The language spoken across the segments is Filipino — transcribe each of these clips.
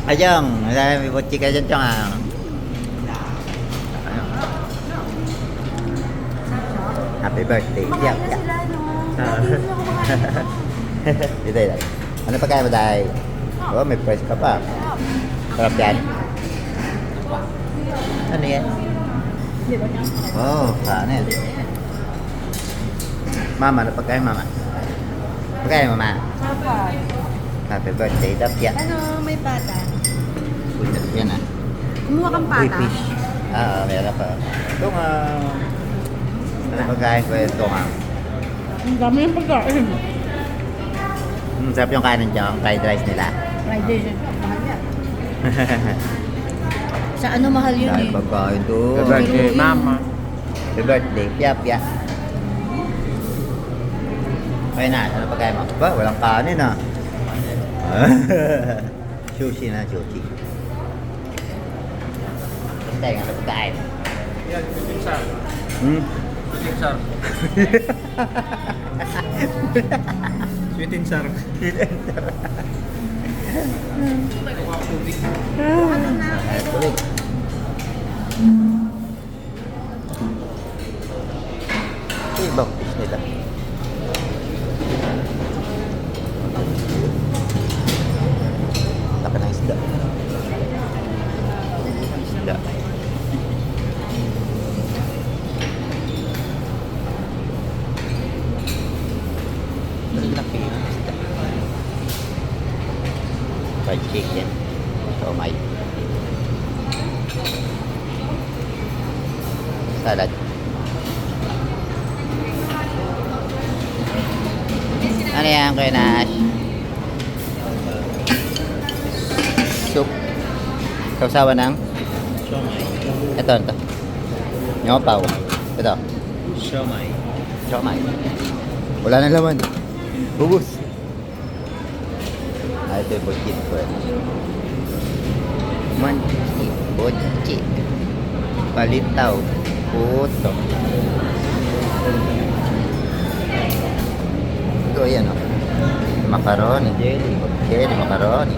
Ajong, may butchi ka dyan, Chong, ah. Happy birthday. Kumakain Yeah, na yeah. sila, no? Dati sila kumakain. Dito, dito. Ano pa kaya mo dahil? Oh, may price ka pa. Sarap yan. Ano yan? Oh, kanin. Mama, ano pagkain, Mama? Pagkain, Mama. Papa. Happy birthday, Dapya. Ano, may pata? Uy, yan ah. Kumuha kang Uy, pata? fish. Meron pa. Ito nga. Ano pagkain ko ito nga? Ang dami yung pagkain. Sarap yung kanin dyan, fried rice nila. Fried rice yun. Mahal yan. Sa ano mahal yun Dahil eh? pagkain to. Happy birthday, Mama. Happy birthday, Pia, Pia. Okay na, ano pagkain mo? Ba, walang kanin ah. Sushi na, sushi. Basta yung ano pagkain. Yan, sweet and sour. Hmm? Sweet and sour. Sweet and sour. Ay, kulit. Ito ibang fish nila. Laki ng isda. Isda. Laki ng isda. Fried chicken. Siomai. Salad. Ano yan, Kuya Nash? Soup. Kausawa ng? Ito. Nyopaw. Ito. Siomai. Siomai. Wala na laman. Bubus. Ito yung butchit ko. Manchi. Butchit. Palitaw. Puto. Ito yan o. Macaroni. Jelly. Macaroni.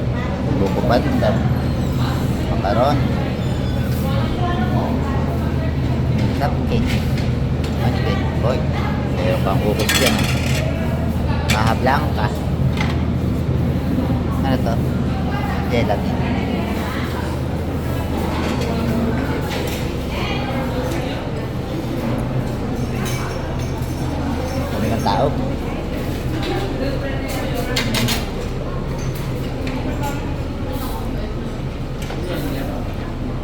Buko pandan. Macaroni. Cupcake. Cupcake. Boy. Meron pang ubos dyan. Maha Blanca. Ano to? Gelatin. Kami ng tao.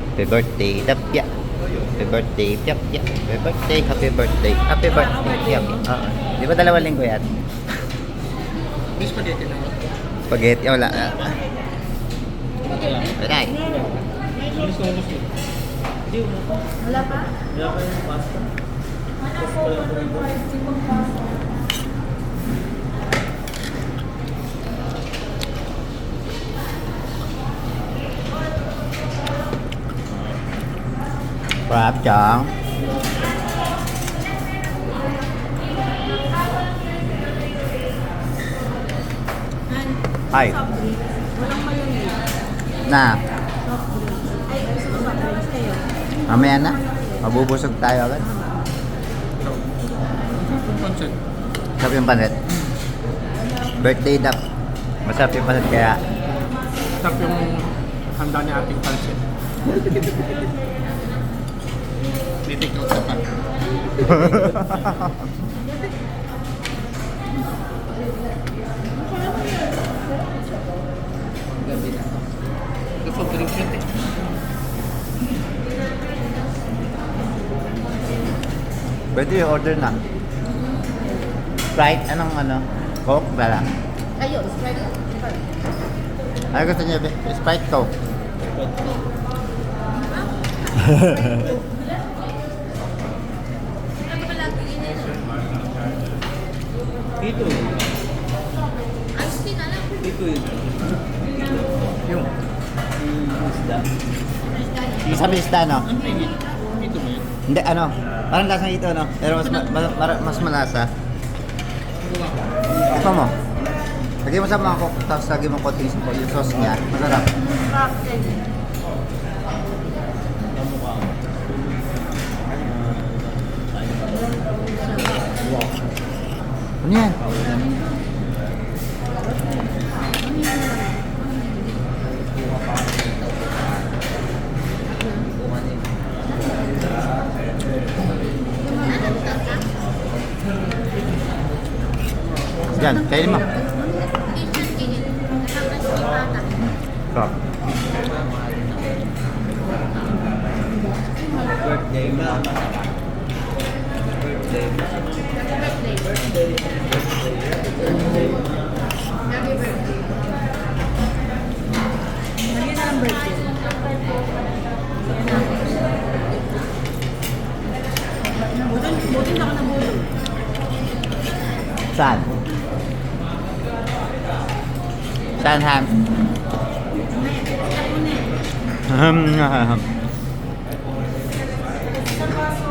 Happy birthday, Dapya. Happy birthday, Pia Pia. Happy birthday, happy birthday. Happy birthday, Pia Pia. Di ba 2 linggo yan? May spaghetti na. Spaghetti, wala. Wala. Wala pa? Wala pa yung pasta. Crab chọn. Ay. Walang mayonnaise. Na, Soft drink. Ay, gusto ko soft drinks kayo. mamaya na. Mabubusog tayo agad. Yung pancit. Masarap yung panet. Birthday dap. Masarap yung panet kaya. Sarap yung handa ni ating pancit. Titik out sa pan. Gabi na. Ito soft drink yun eh. Pwede order na. Sprite, anong ano? Coke ba lang? Ayun, Sprite. Ano gusto niyo? Sprite, Coke. Dito. Dito yun. Yung isda. Masarap yung isda, no? Ano yun? Dito mo yun. Hindi, ano? Parang lasang ito, no? Pero mas malasa. Ito mo. Lagyan mo sa mangkok, tapos lagyan mo konting yung sauce niya. Masarap. Ano yan? Yan, kainin mo. Sarap. Lagyan na ng birthday. Butin na ako na bulog. Saan? Saan, Ham? Ako na eh. Ahem. Sa kaso,